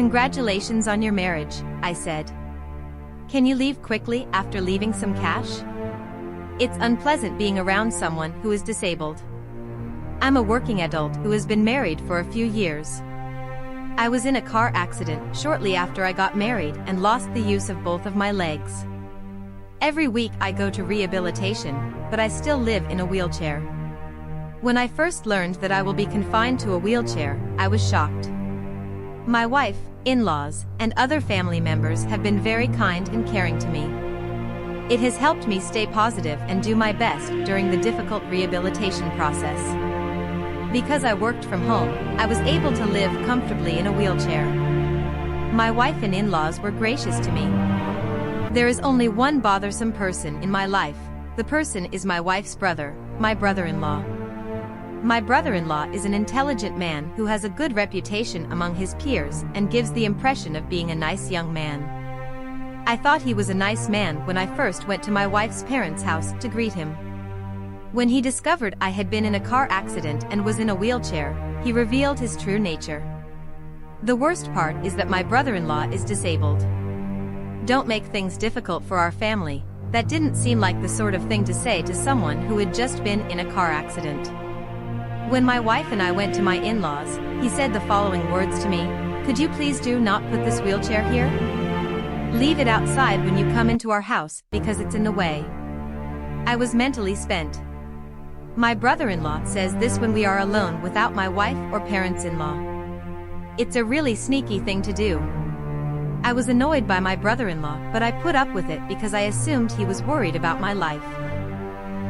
Congratulations on your marriage, I said. Can you leave quickly after leaving some cash? It's unpleasant being around someone who is disabled. I'm a working adult who has been married for a few years. I was in a car accident shortly after I got married and lost the use of both of my legs. Every week I go to rehabilitation, but I still live in a wheelchair. When I first learned that I will be confined to a wheelchair, I was shocked. My wife, in-laws, and other family members have been very kind and caring to me. It has helped me stay positive and do my best during the difficult rehabilitation process. Because I worked from home, I was able to live comfortably in a wheelchair. My wife and in-laws were gracious to me. There is only one bothersome person in my life. The person is my wife's brother, my brother-in-law. My brother-in-law is an intelligent man who has a good reputation among his peers and gives the impression of being a nice young man. I thought he was a nice man when I first went to my wife's parents' house to greet him. When he discovered I had been in a car accident and was in a wheelchair, he revealed his true nature. The worst part is that my brother-in-law is disabled. Don't make things difficult for our family. That didn't seem like the sort of thing to say to someone who had just been in a car accident. When my wife and I went to my in-laws, he said the following words to me: "Could you please do not put this wheelchair here? Leave it outside when you come into our house because it's in the way." I was mentally spent. My brother-in-law says this when we are alone without my wife or parents-in-law. It's a really sneaky thing to do. I was annoyed by my brother-in-law, but I put up with it because I assumed he was worried about my life.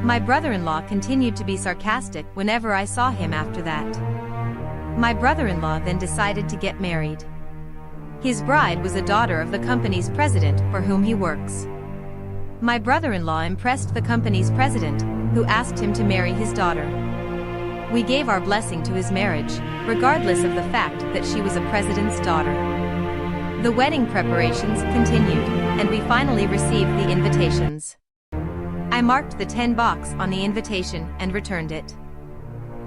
My brother-in-law continued to be sarcastic whenever I saw him after that. My brother-in-law then decided to get married. His bride was a daughter of the company's president for whom he works. My brother-in-law impressed the company's president, who asked him to marry his daughter. We gave our blessing to his marriage, regardless of the fact that she was a president's daughter. The wedding preparations continued, and we finally received the invitations. I marked the 10 box on the invitation and returned it.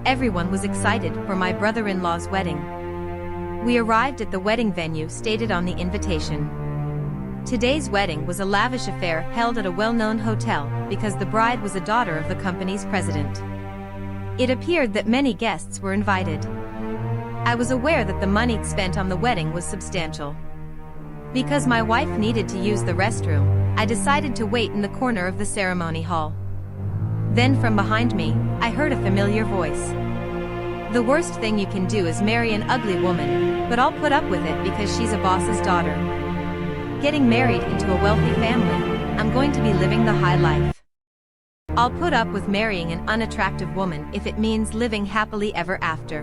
Everyone was excited for my brother-in-law's wedding. We arrived at the wedding venue stated on the invitation. Today's wedding was a lavish affair held at a well-known hotel because the bride was a daughter of the company's president. It appeared that many guests were invited. I was aware that the money spent on the wedding was substantial. Because my wife needed to use the restroom, I decided to wait in the corner of the ceremony hall. Then from behind me, I heard a familiar voice. The worst thing you can do is marry an ugly woman, but I'll put up with it because she's a boss's daughter. Getting married into a wealthy family, I'm going to be living the high life. I'll put up with marrying an unattractive woman if it means living happily ever after.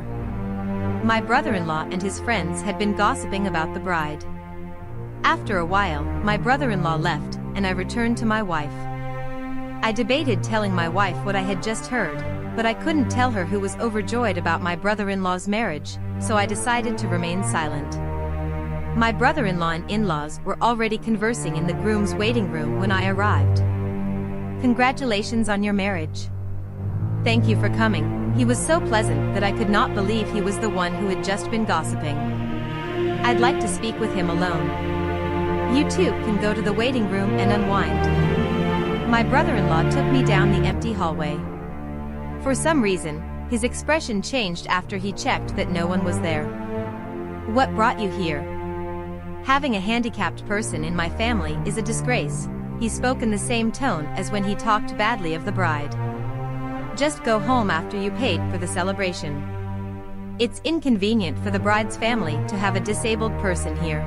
My brother-in-law and his friends had been gossiping about the bride. After a while, my brother-in-law left, and I returned to my wife. I debated telling my wife what I had just heard, but I couldn't tell her who was overjoyed about my brother-in-law's marriage, so I decided to remain silent. My brother-in-law and in-laws were already conversing in the groom's waiting room when I arrived. Congratulations on your marriage. Thank you for coming. He was so pleasant that I could not believe he was the one who had just been gossiping. I'd like to speak with him alone. You too can go to the waiting room and unwind. My brother-in-law took me down the empty hallway. For some reason, his expression changed after he checked that no one was there. What brought you here? Having a handicapped person in my family is a disgrace. He spoke in the same tone as when he talked badly of the bride. Just go home after you paid for the celebration. It's inconvenient for the bride's family to have a disabled person here.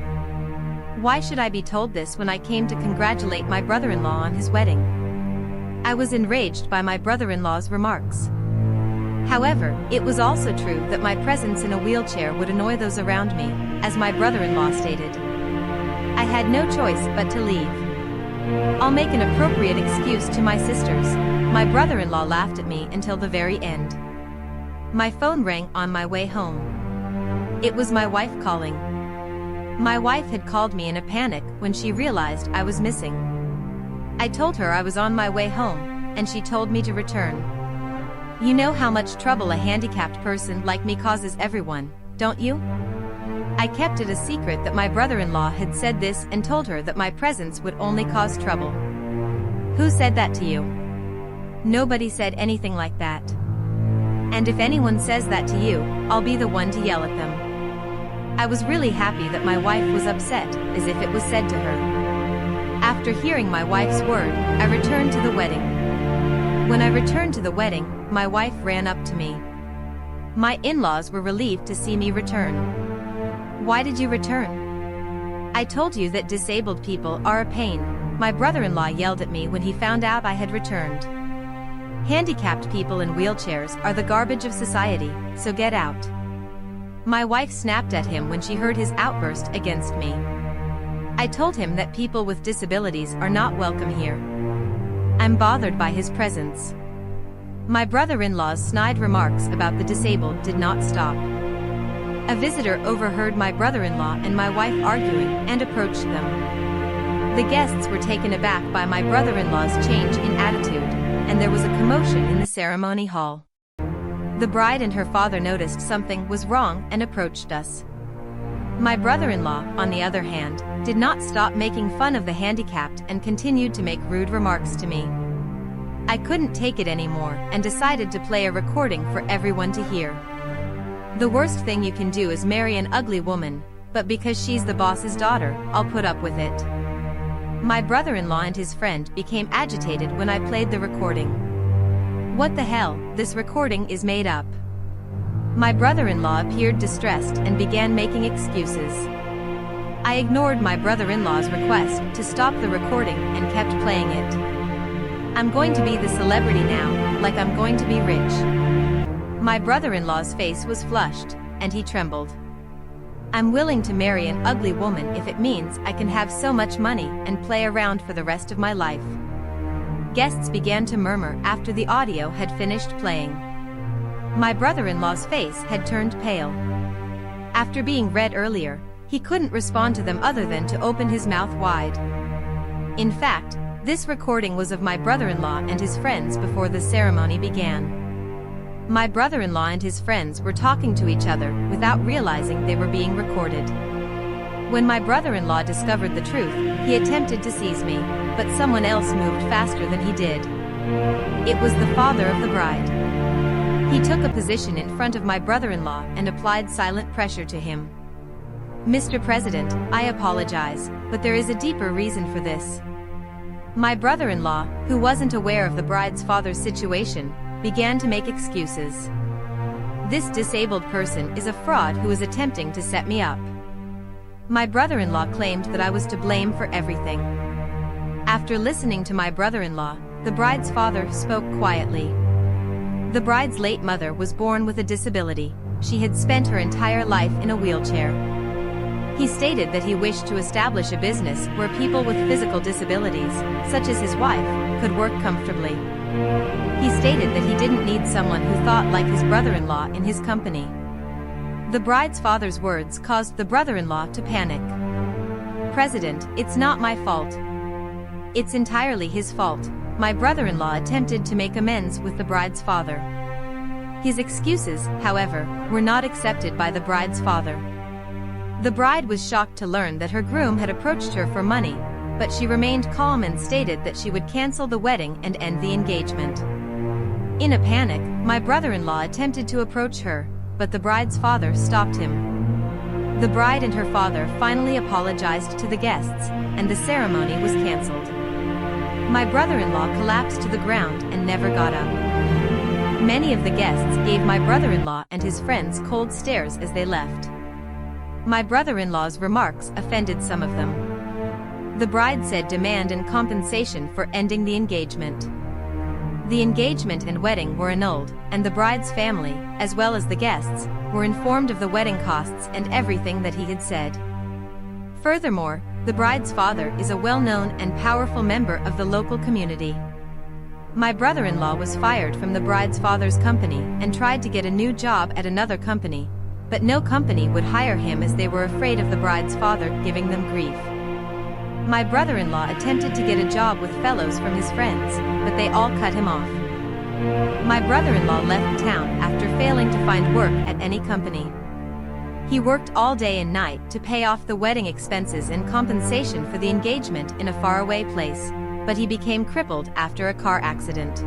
Why should I be told this when I came to congratulate my brother-in-law on his wedding? I was enraged by my brother-in-law's remarks. However, it was also true that my presence in a wheelchair would annoy those around me, as my brother-in-law stated. I had no choice but to leave. I'll make an appropriate excuse to my sisters. My brother-in-law laughed at me until the very end. My phone rang on my way home. It was my wife calling. My wife had called me in a panic when she realized I was missing. I told her I was on my way home, and she told me to return. You know how much trouble a handicapped person like me causes everyone, don't you? I kept it a secret that my brother-in-law had said this and told her that my presence would only cause trouble. Who said that to you? Nobody said anything like that. And if anyone says that to you, I'll be the one to yell at them. I was really happy that my wife was upset, as if it was said to her. After hearing my wife's word, I returned to the wedding. When I returned to the wedding, my wife ran up to me. My in-laws were relieved to see me return. Why did you return? I told you that disabled people are a pain, my brother-in-law yelled at me when he found out I had returned. Handicapped people in wheelchairs are the garbage of society, so get out. My wife snapped at him when she heard his outburst against me. I told him that people with disabilities are not welcome here. I'm bothered by his presence. My brother-in-law's snide remarks about the disabled did not stop. A visitor overheard my brother-in-law and my wife arguing and approached them. The guests were taken aback by my brother-in-law's change in attitude, and there was a commotion in the ceremony hall. The bride and her father noticed something was wrong and approached us. My brother-in-law, on the other hand, did not stop making fun of the handicapped and continued to make rude remarks to me. I couldn't take it anymore and decided to play a recording for everyone to hear. The worst thing you can do is marry an ugly woman, but because she's the boss's daughter, I'll put up with it. My brother-in-law and his friend became agitated when I played the recording. What the hell, this recording is made up. My brother-in-law appeared distressed and began making excuses. I ignored my brother-in-law's request to stop the recording and kept playing it. I'm going to be the celebrity now, like I'm going to be rich. My brother-in-law's face was flushed, and he trembled. I'm willing to marry an ugly woman if it means I can have so much money and play around for the rest of my life. Guests began to murmur after the audio had finished playing. My brother-in-law's face had turned pale. After being read earlier, he couldn't respond to them other than to open his mouth wide. In fact, this recording was of my brother-in-law and his friends before the ceremony began. My brother-in-law and his friends were talking to each other without realizing they were being recorded. When my brother-in-law discovered the truth, he attempted to seize me, but someone else moved faster than he did. It was the father of the bride. He took a position in front of my brother-in-law and applied silent pressure to him. Mr. President, I apologize, but there is a deeper reason for this. My brother-in-law, who wasn't aware of the bride's father's situation, began to make excuses. This disabled person is a fraud who is attempting to set me up. My brother-in-law claimed that I was to blame for everything. After listening to my brother-in-law, the bride's father spoke quietly. The bride's late mother was born with a disability. She had spent her entire life in a wheelchair. He stated that he wished to establish a business where people with physical disabilities, such as his wife, could work comfortably. He stated that he didn't need someone who thought like his brother-in-law in his company. The bride's father's words caused the brother-in-law to panic. President, it's not my fault. It's entirely his fault. My brother-in-law attempted to make amends with the bride's father. His excuses, however, were not accepted by the bride's father. The bride was shocked to learn that her groom had approached her for money, but she remained calm and stated that she would cancel the wedding and end the engagement. In a panic, my brother-in-law attempted to approach her, but the bride's father stopped him. The bride and her father finally apologized to the guests, and the ceremony was canceled. My brother-in-law collapsed to the ground and never got up. Many of the guests gave my brother-in-law and his friends cold stares as they left. My brother-in-law's remarks offended some of them. The bride said demand and compensation for ending the engagement. The engagement and wedding were annulled, and the bride's family, as well as the guests, were informed of the wedding costs and everything that he had said. Furthermore, the bride's father is a well-known and powerful member of the local community. My brother-in-law was fired from the bride's father's company and tried to get a new job at another company, but no company would hire him as they were afraid of the bride's father giving them grief. My brother-in-law attempted to get a job with fellows from his friends, but they all cut him off. My brother-in-law left town after failing to find work at any company. He worked all day and night to pay off the wedding expenses in compensation for the engagement in a faraway place, but he became crippled after a car accident.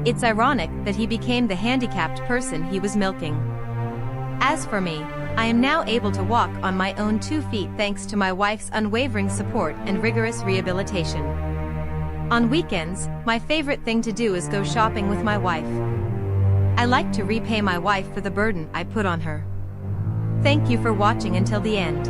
It's ironic that he became the handicapped person he was milking. As for me, I am now able to walk on my own 2 feet thanks to my wife's unwavering support and rigorous rehabilitation. On weekends, my favorite thing to do is go shopping with my wife. I like to repay my wife for the burden I put on her. Thank you for watching until the end.